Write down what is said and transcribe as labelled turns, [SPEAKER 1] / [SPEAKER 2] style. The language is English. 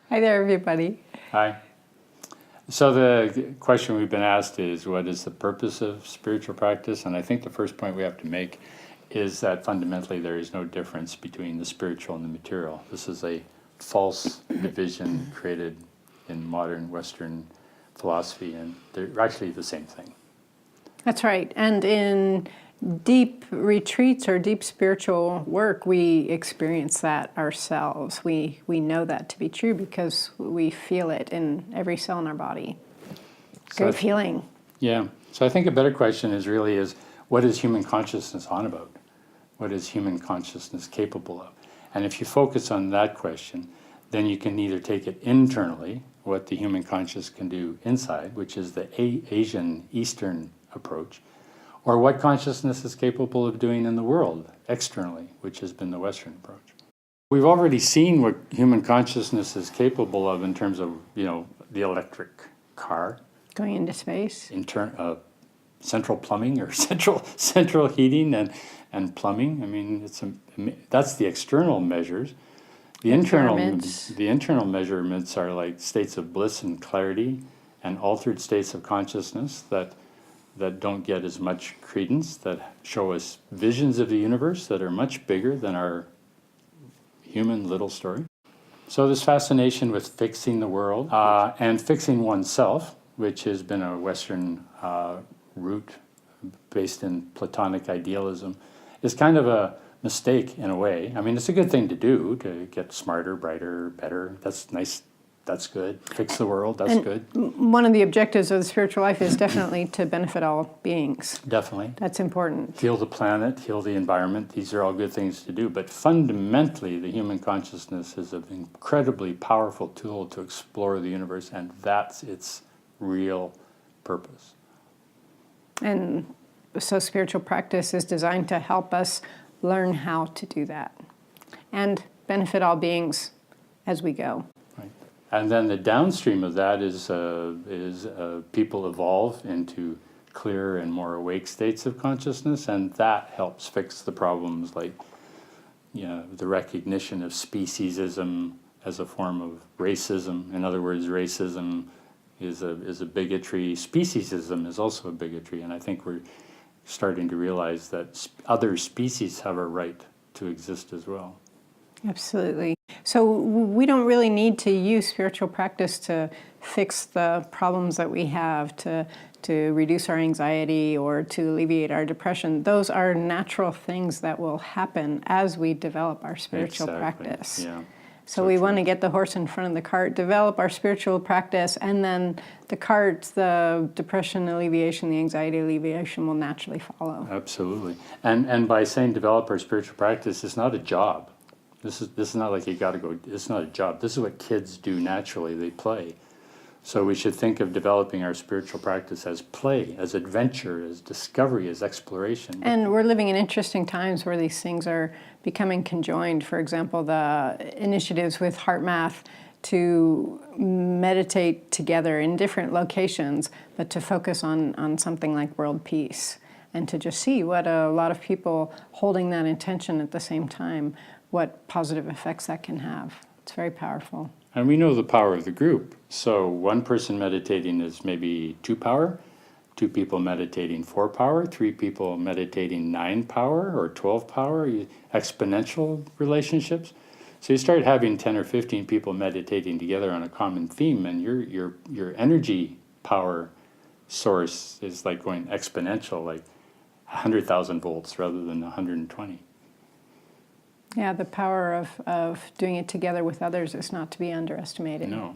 [SPEAKER 1] Hi there, everybody.
[SPEAKER 2] Hi. So the question we've been asked is, what is the purpose of spiritual practice? And I think the first point we have to make is that fundamentally there is no difference between the spiritual and the material. This is a false division created in modern Western philosophy, and they're actually the same thing.
[SPEAKER 1] That's right. And in deep retreats or deep spiritual work, we experience that ourselves. We know that to be true because we feel it in every cell in our body. Great feeling.
[SPEAKER 2] Yeah. So I think a better question is what is human consciousness on about? What is human consciousness capable of? And if you focus on that question, then you can either take it internally, what the human conscious can do inside, which is the Asian Eastern approach, or what consciousness is capable of doing in the world externally, which has been the Western approach. We've already seen what human consciousness is capable of in terms of, the electric car.
[SPEAKER 1] Going into space.
[SPEAKER 2] Central plumbing or central heating and plumbing. I mean, that's the external measures. The internal measurements are like states of bliss and clarity and altered states of consciousness that don't get as much credence, that show us visions of the universe that are much bigger than our human little story. So this fascination with fixing the world and fixing oneself, which has been a Western root based in Platonic idealism, is kind of a mistake in a way. I mean, it's a good thing to do, to get smarter, brighter, better. That's nice. That's good. Fix the world. That's good.
[SPEAKER 1] One of the objectives of the spiritual life is definitely to benefit all beings.
[SPEAKER 2] Definitely.
[SPEAKER 1] That's important.
[SPEAKER 2] Heal the planet, heal the environment. These are all good things to do. But fundamentally, the human consciousness is an incredibly powerful tool to explore the universe, and that's its real purpose.
[SPEAKER 1] And so spiritual practice is designed to help us learn how to do that and benefit all beings as we go.
[SPEAKER 2] Right. And then the downstream of that is people evolve into clearer and more awake states of consciousness, and that helps fix the problems like the recognition of speciesism as a form of racism. In other words, racism is a bigotry. Speciesism is also a bigotry, and I think we're starting to realize that other species have a right to exist as well.
[SPEAKER 1] Absolutely. So we don't really need to use spiritual practice to fix the problems that we have, to reduce our anxiety or to alleviate our depression. Those are natural things that will happen as we develop our spiritual practice.
[SPEAKER 2] Yeah.
[SPEAKER 1] So we want to get the horse in front of the cart, develop our spiritual practice, and then the cart, the depression alleviation, the anxiety alleviation will naturally follow.
[SPEAKER 2] Absolutely. And by saying develop our spiritual practice, it's not a job. This is not like you got to go, it's not a job. This is what kids do naturally, they play. So we should think of developing our spiritual practice as play, as adventure, as discovery, as exploration.
[SPEAKER 1] And we're living in interesting times where these things are becoming conjoined. For example, the initiatives with HeartMath to meditate together in different locations, but to focus on something like world peace, and to just see what a lot of people holding that intention at the same time, what positive effects that can have. It's very powerful.
[SPEAKER 2] And we know the power of the group. So one person meditating is maybe 2 power, 2 people meditating 4 power, 3 people meditating 9 power or 12 power, exponential relationships. So you start having 10 or 15 people meditating together on a common theme, and your energy power source is like going exponential, like 100,000 volts rather than 120.
[SPEAKER 1] Yeah, the power of doing it together with others is not to be underestimated.
[SPEAKER 2] No.